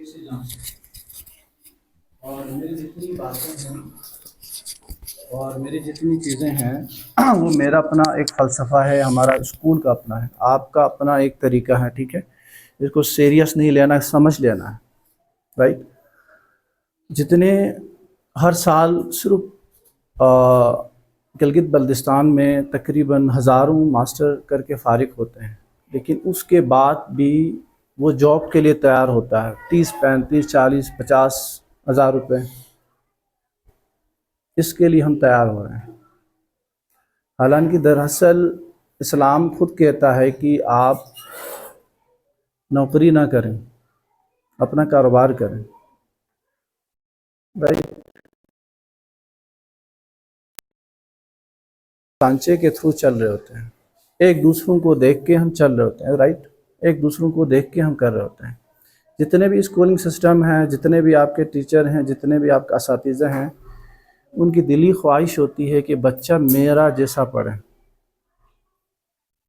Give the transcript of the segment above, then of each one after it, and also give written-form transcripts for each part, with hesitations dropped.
कैसे जानते हैं। और मेरी जितनी बातें हैं और मेरी जितनी चीज़ें हैं वो मेरा अपना एक फ़लसफ़ा है, हमारा स्कूल का अपना है, आपका अपना एक तरीका है, ठीक है? इसको सीरियस नहीं लेना, समझ लेना है, राइट? जितने हर साल सिर्फ़ गिलगित बल्तिस्तान में तकरीबन हज़ारों मास्टर करके फ़ारिग होते हैं, लेकिन उसके बाद भी वो जॉब के लिए तैयार होता है 30, 35, 40, 50 हज़ार रुपये, इसके लिए हम तैयार हो रहे हैं। हालांकि दरअसल इस्लाम खुद कहता है कि आप नौकरी ना करें, अपना कारोबार करें, राइट? सांचे के थ्रू चल रहे होते हैं, एक दूसरों को देख के हम चल रहे होते हैं, राइट? एक दूसरों को देख के हम कर रहे होते हैं। जितने भी स्कूलिंग सिस्टम हैं, जितने भी आपके टीचर हैं, जितने भी आपके असातिज़ा हैं, उनकी दिली ख्वाहिश होती है कि बच्चा मेरा जैसा पढ़े।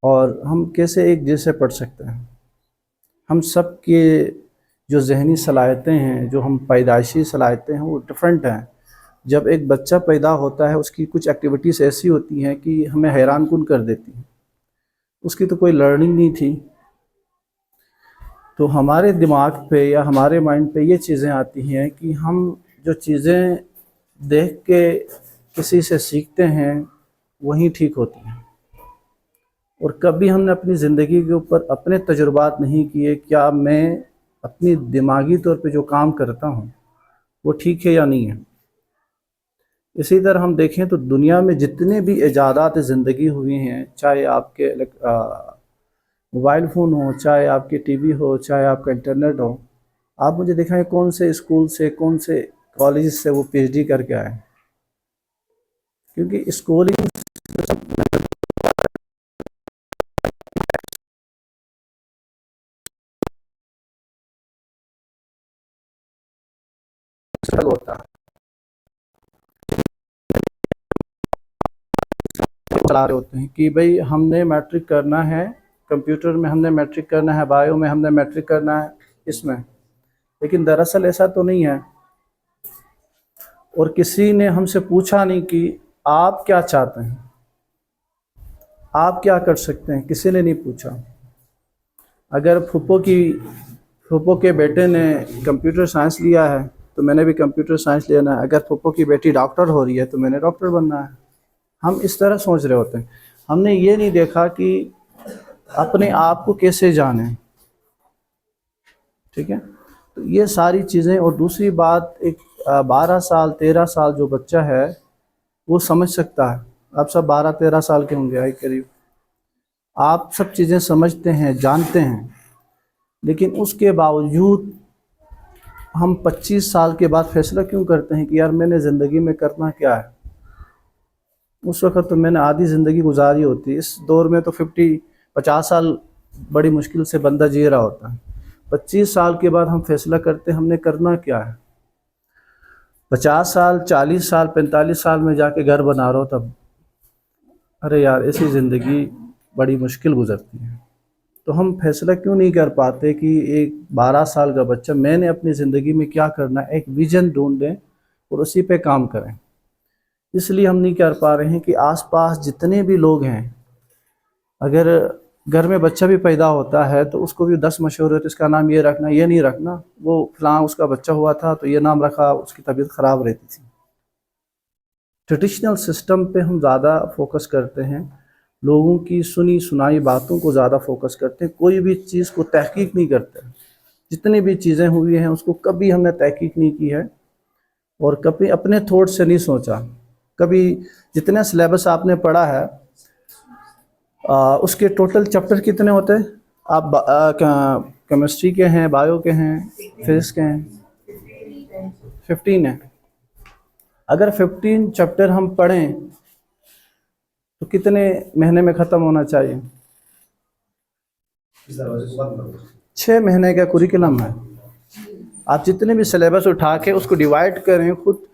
और हम कैसे एक जैसे पढ़ सकते हैं? हम सब के जो ज़हनी सलाहियतें हैं, जो हम पैदाइशी सलाहियतें हैं, वो डिफरेंट हैं। जब एक बच्चा पैदा होता है, उसकी कुछ एक्टिविटीज़ ऐसी होती हैं कि हमें हैरान कुन कर देती हैं। उसकी तो कोई लर्निंग नहीं थी, तो हमारे दिमाग पे या हमारे माइंड पे ये चीज़ें आती हैं कि हम जो चीज़ें देख के किसी से सीखते हैं वही ठीक होती हैं, और कभी हमने अपनी ज़िंदगी के ऊपर अपने तजुर्बात नहीं किए, क्या मैं अपनी दिमागी तौर पे जो काम करता हूँ वो ठीक है या नहीं है। इसी तरह हम देखें तो दुनिया में जितने भी इजादात ज़िंदगी हुई हैं, चाहे आपके मोबाइल फ़ोन हो, चाहे आपकी टीवी हो, चाहे आपका इंटरनेट हो, आप मुझे दिखाएं कौन से स्कूल से, कौन से कॉलेज से वो पीएचडी करके आए। क्योंकि स्कूलिंग होता है, चला रहे होते हैं कि भाई हमने मैट्रिक करना है, कंप्यूटर में हमने मैट्रिक करना है, बायो में हमने मैट्रिक करना है, इसमें। लेकिन दरअसल ऐसा तो नहीं है, और किसी ने हमसे पूछा नहीं कि आप क्या चाहते हैं, आप क्या कर सकते हैं, किसी ने नहीं पूछा। अगर फूफो के बेटे ने कंप्यूटर साइंस लिया है तो मैंने भी कंप्यूटर साइंस लेना है, अगर फूफो की बेटी डॉक्टर हो रही है तो मैंने डॉक्टर बनना है। हम इस तरह सोच रहे होते हैं, हमने ये नहीं देखा कि अपने आप को कैसे जाने, ठीक है? तो ये सारी चीज़ें। और दूसरी बात, एक 12 साल 13 साल जो बच्चा है वो समझ सकता है। आप सब 12 13 साल के होंगे आई करीब, आप सब चीज़ें समझते हैं, जानते हैं, लेकिन उसके बावजूद हम 25 साल के बाद फैसला क्यों करते हैं कि यार मैंने ज़िंदगी में करना क्या है। उस वक़्त तो मैंने आधी ज़िंदगी गुजारी होती। इस दौर में तो 50 साल बड़ी मुश्किल से बंदा जी रहा होता है। 25 साल के बाद हम फैसला करते हैं हमने करना क्या है। 50 साल 40 साल 45 साल में जाके घर बना रहा हो तब, अरे यार ऐसी ज़िंदगी बड़ी मुश्किल गुजरती है। तो हम फैसला क्यों नहीं कर पाते कि एक 12 साल का बच्चा, मैंने अपनी ज़िंदगी में क्या करना है, एक विज़न ढूंढें और उसी पे काम करें। इसलिए हम नहीं कर पा रहे हैं कि आसपास जितने भी लोग हैं, अगर घर में बच्चा भी पैदा होता है तो उसको भी 10 मशवरे होते, इसका नाम ये रखना, ये नहीं रखना, वो फलां उसका बच्चा हुआ था तो ये नाम रखा, उसकी तबीयत ख़राब रहती थी। ट्रेडिशनल सिस्टम पे हम ज़्यादा फोकस करते हैं, लोगों की सुनी सुनाई बातों को ज़्यादा फोकस करते हैं, कोई भी चीज़ को तहकीक नहीं करते। जितनी भी चीज़ें हुई हैं उसको कभी हमने तहकीक नहीं की है, और कभी अपने थॉट से नहीं सोचा। कभी जितने सिलेबस आपने पढ़ा है उसके टोटल चैप्टर कितने होते हैं? आप केमिस्ट्री के हैं, बायो के हैं, फिजिक्स के हैं, 15 है। अगर 15 चैप्टर हम पढ़ें तो कितने महीने में ख़त्म होना चाहिए? 6 महीने का कुरिकुलम है। आप जितने भी सिलेबस उठा के उसको डिवाइड करें खुद,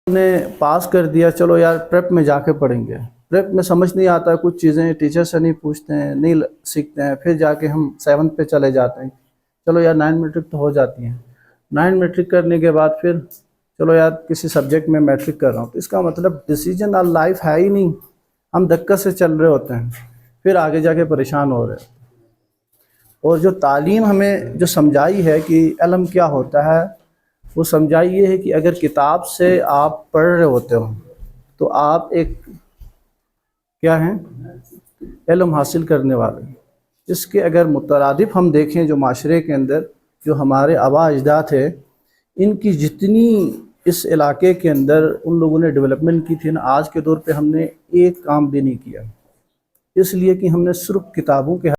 ने पास कर दिया, चलो यार प्रेप में जाके पढ़ेंगे, प्रेप में समझ नहीं आता, कुछ चीज़ें टीचर से नहीं पूछते हैं, नहीं सीखते हैं, फिर जाके हम 7th पे चले जाते हैं, चलो यार 9 मैट्रिक तो हो जाती हैं, 9 मैट्रिक करने के बाद फिर चलो यार किसी सब्जेक्ट में मैट्रिक कर रहा हूँ, तो इसका मतलब डिसीजन ऑफ लाइफ है ही नहीं, हम धक्का से चल रहे होते हैं, फिर आगे जाके परेशान हो रहे हैं। और जो तालीम हमें जो समझाई है कि इल्म क्या होता है, वो समझाई ये है कि अगर किताब से आप पढ़ रहे होते हो तो आप एक क्या हैं, इल्म हासिल करने वाले। इसके अगर मुतरादिफ हम देखें जो माशरे के अंदर जो हमारे आबा अजदाद थे, इनकी जितनी इस इलाके के अंदर उन लोगों ने डेवलपमेंट की थी ना, आज के दौर पे हमने एक काम भी नहीं किया, इसलिए कि हमने सिर्फ किताबों के